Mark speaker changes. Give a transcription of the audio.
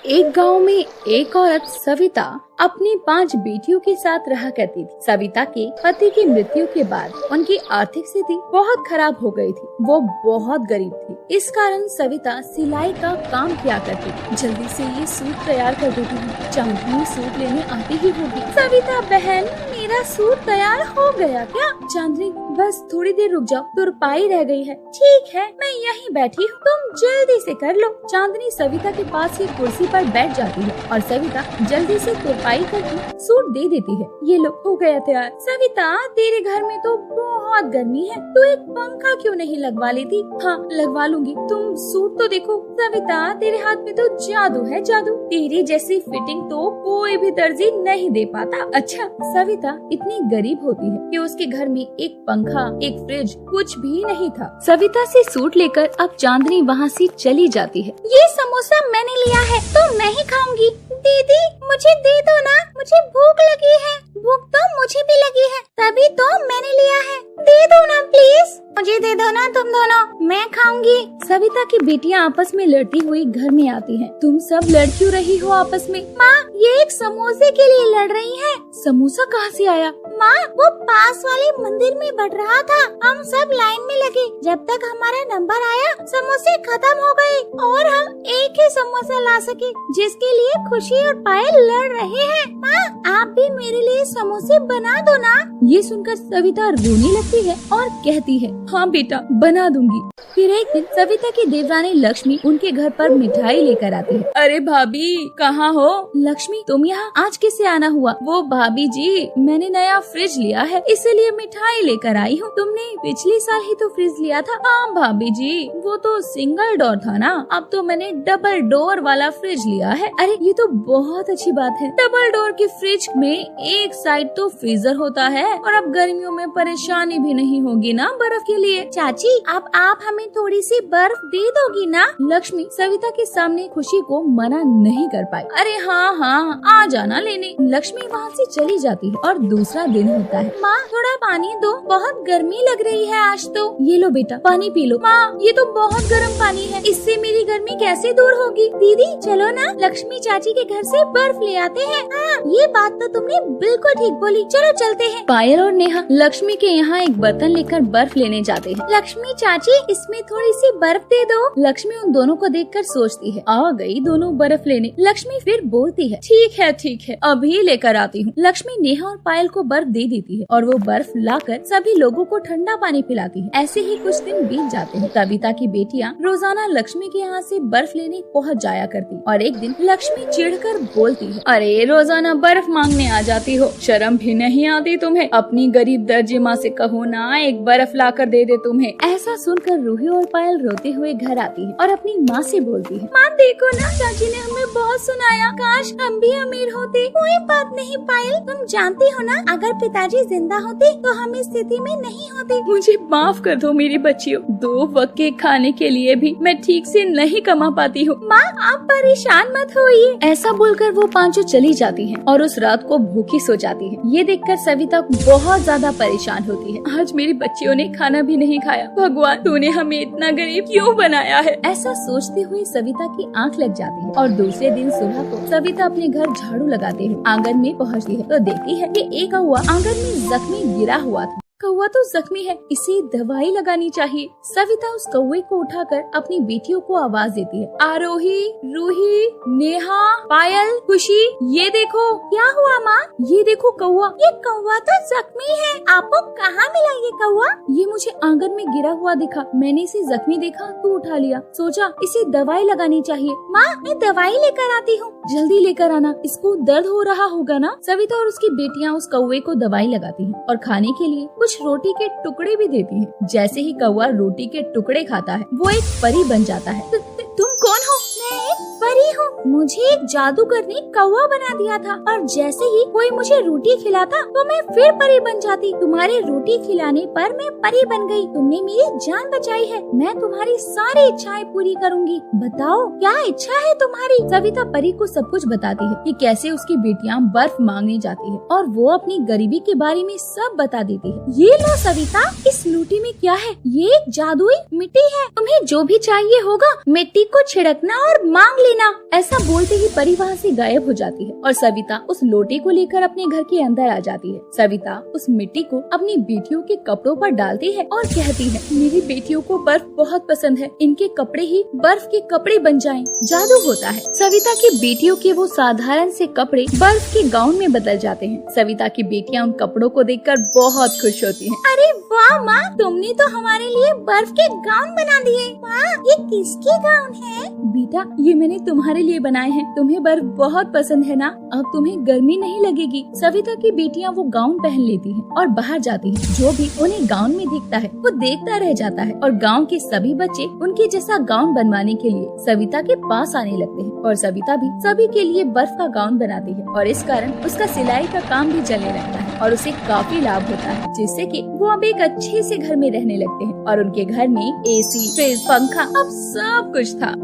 Speaker 1: एक गांव में एक औरत सविता अपनी 5 बेटियों के साथ रहा करती थी। सविता के पति की मृत्यु के बाद उनकी आर्थिक स्थिति बहुत खराब हो गई थी। वो बहुत गरीब थी। इस कारण सविता सिलाई का काम किया करती थी। जल्दी से ये सूट तैयार कर देती थी। चांदनी सूट लेने आती ही होगी। सविता बहन, मेरा सूट तैयार हो गया क्या? चांदनी, बस थोड़ी देर रुक जाओ, तुरपाई रह गई है। ठीक है, मैं यहीं बैठी हूँ, तुम जल्दी से कर लो। चांदनी सविता के पास ही कुर्सी पर बैठ जाती है और सविता जल्दी से तुरपाई करके सूट दे देती है। ये लो, हो गया तैयार। सविता, तेरे घर में तो बहुत गर्मी है, तो एक पंखा क्यों नहीं लगवा लेती? हाँ, लगवा लूंगी, तुम सूट तो देखो। सविता, तेरे हाथ में तो जादू है, जादू। तेरी जैसी फिटिंग तो कोई भी दर्जी नहीं दे पाता। अच्छा, सविता इतनी गरीब होती है कि उसके घर में एक पंखा, एक फ्रिज, कुछ भी नहीं था। सविता से सूट लेकर अब चांदनी वहाँ से चली जाती है। ये समोसा मैंने लिया है, तो मैं ही खाऊंगी। दीदी, मुझे दे दो ना, मुझे भूख लगी है। भूख तो मुझे भी लगी है, तभी तो मैंने लिया है। दे दो ना प्लीज, मुझे दे दो ना, तुम दोनों, मैं खाऊंगी। सविता की बेटियां आपस में लड़ती हुई घर में आती हैं। तुम सब लड़ क्यों रही हो आपस में? माँ, ये एक समोसे के लिए लड़ रही है। समोसा कहाँ से आया? माँ, वो पास वाले मंदिर में बढ़ रहा था, हम सब लाइन में लगे। जब तक हमारा नंबर आया, समोसे खत्म हो गए और हम एक ही समोसा ला सके, जिसके लिए खुशी और पायल लड़ रहे हैं। माँ, आप भी मेरे लिए समोसे बना दो ना। ये सुनकर सविता रोने लगती है और कहती है, हाँ बेटा, बना दूंगी। फिर एक दिन सविता की देवरानी लक्ष्मी उनके घर पर मिठाई लेकर आती है। अरे भाभी, कहाँ हो? लक्ष्मी, तुम यहाँ आज कैसे आना हुआ? वो भाभी जी, मैंने नया फ्रिज लिया है, इसीलिए मिठाई लेकर आई हूँ। तुमने पिछले साल ही तो फ्रिज लिया था। हाँ भाभी जी, वो तो सिंगल डोर था ना, अब तो मैंने डबल डोर वाला फ्रिज लिया है। अरे ये तो बहुत अच्छी बात है। डबल डोर के फ्रिज में एक साइड तो फ्रीजर होता है और अब गर्मियों में परेशानी भी नहीं होगी ना बर्फ के लिए। चाची, अब आप हमें थोड़ी सी बर्फ दे दोगी ना? लक्ष्मी सविता के सामने खुशी को मना नहीं कर पाई। अरे हाँ हाँ, आ जाना लेने। लक्ष्मी वहाँ से चली जाती है और दूसरा दिन होता है। माँ, थोड़ा पानी दो, बहुत गर्मी लग रही है आज तो। ये लो बेटा, पानी पी लो। माँ, ये तो बहुत गर्म पानी है, इससे मेरी गर्मी कैसे दूर होगी? दीदी चलो ना, लक्ष्मी चाची के घर से बर्फ ले आते हैं। हाँ, ये बात तो तुमने बिल्कुल ठीक बोली, चलो चलते हैं। पायल और नेहा लक्ष्मी के यहाँ एक बर्तन लेकर बर्फ लेने जाते हैं। लक्ष्मी चाची, इसमें थोड़ी सी बर्फ दे दो। लक्ष्मी उन दोनों को देखकर सोचती है, आ गई दोनों बर्फ लेने। लक्ष्मी फिर बोलती है, ठीक है, अभी लेकर आती हूँ। लक्ष्मी नेहा और पायल को बर्फ दे देती है और वो बर्फ लाकर सभी लोगों को ठंडा पानी पिलाती है। ऐसे ही कुछ दिन बीत जाते हैं। कविता की बेटियाँ रोजाना लक्ष्मी के यहाँ से बर्फ लेने पहुँच जाया करती और एक दिन लक्ष्मी चिढ़कर बोलती है, अरे रोजाना बर्फ मांगने आ जाती हो, शर्म भी नहीं आती तुम्हें? अपनी गरीब दर्जी माँ से कहो ना, एक बर्फ लाकर दे दे तुम्हें। ऐसा सुनकर रूही और पायल रोते हुए घर आती है और अपनी माँ से बोलती है, माँ देखो ना, चाची ने हमें बहुत सुनाया, काश हम भी अमीर होते। कोई बात नहीं पायल, तुम जानती हो ना, अगर पिताजी जिंदा होते तो हम इस स्थिति में नहीं होते। मुझे माफ कर दो मेरी बच्चियों, 2 वक्त के खाने के लिए भी मैं ठीक से नहीं कमा पाती हूँ। माँ, आप परेशान मत होइए। ऐसा बोलकर वो पांचों चली जाती हैं और उस रात को भूखी सो जाती है। ये देखकर सविता बहुत ज्यादा परेशान होती है। आज मेरी बच्चियों ने खाना भी नहीं खाया, भगवान तूने हमें इतना गरीब क्यों बनाया है? ऐसा सोचते हुए सविता की आंख लग जाती है और दूसरे दिन सुबह को सविता अपने घर झाड़ू लगाते हुए आंगन में पहुँचती है तो देखती है कि एक कौवा आंगन में जख्मी गिरा हुआ था। कौवा तो जख्मी है, इसे दवाई लगानी चाहिए। सविता उस कौवे को उठाकर अपनी बेटियों को आवाज देती है, आरोही, रूही, नेहा, पायल, खुशी, ये देखो। क्या हुआ माँ? ये देखो कौवा। ये कौवा तो जख्मी है, आपको कहाँ मिला ये कौवा? ये मुझे आंगन में गिरा हुआ दिखा, मैंने इसे जख्मी देखा तो उठा लिया, सोचा इसे दवाई लगानी चाहिए। माँ, मैं दवाई लेकर आती हूँ, जल्दी लेकर आना, इसको दर्द हो रहा होगा ना। सविता और उसकी बेटियाँ उस कौवे को दवाई लगाती हैं और खाने के लिए कुछ रोटी के टुकड़े भी देती हैं। जैसे ही कौवा रोटी के टुकड़े खाता है, वो एक परी बन जाता है। तुम कौन हो? मैं एक परी हूँ, मुझे एक जादूगर ने कौवा बना दिया था और जैसे ही कोई मुझे रोटी खिलाता तो मैं फिर परी बन जाती। तुम्हारे रोटी खिलाने पर मैं परी बन गई। तुमने मेरी जान बचाई है, मैं तुम्हारी सारी इच्छाएं पूरी करूंगी। बताओ क्या इच्छा है तुम्हारी? सविता परी को सब कुछ बताती है कि कैसे उसकी बेटियां बर्फ मांगने जाती है और वो अपनी गरीबी के बारे में सब बता देती है। ये लो सविता, इस लूटी में क्या है? ये एक जादुई मिट्टी है, तुम्हें जो भी चाहिए होगा मिट्टी को छिड़कना और मांग लेना। ऐसा बोलते ही परी वहाँ से गायब हो जाती है और सविता उस लोटे को लेकर अपने घर के अंदर आ जाती है। सविता उस मिट्टी को अपनी बेटियों के कपड़ों पर डालती है और कहती है, मेरी बेटियों को बर्फ बहुत पसंद है, इनके कपड़े ही बर्फ के कपड़े बन जाएं। जादू होता है। सविता की बेटियों के वो साधारण से कपड़े बर्फ के गाउन में बदल जाते हैं। सविता की बेटियां उन कपड़ों को देखकर बहुत खुश होती हैं। अरे वाह माँ, तुमने तो हमारे लिए बर्फ के गाउन बना दिए। माँ, ये किसके गाउन है? बेटा, ये मैंने तुम्हारे लिए बनाए हैं। तुम्हें बर्फ बहुत पसंद है ना, अब तुम्हें गर्मी नहीं लगेगी। सविता की बेटियां वो गाउन पहन लेती हैं और बाहर जाती हैं। जो भी उन्हें गाउन में दिखता है वो देखता रह जाता है और गाँव के सभी बच्चे उनके जैसा गाउन बनवाने के लिए सविता के पास आने लगते हैं और सविता भी सभी के लिए बर्फ का गाउन बनाती है और इस कारण उसका सिलाई का काम भी चलने लगता है और उसे काफी लाभ होता है, जिससे कि वो अब एक अच्छे से घर में रहने लगते हैं और उनके घर में एसी, फ्रिज, पंखा अब सब कुछ था।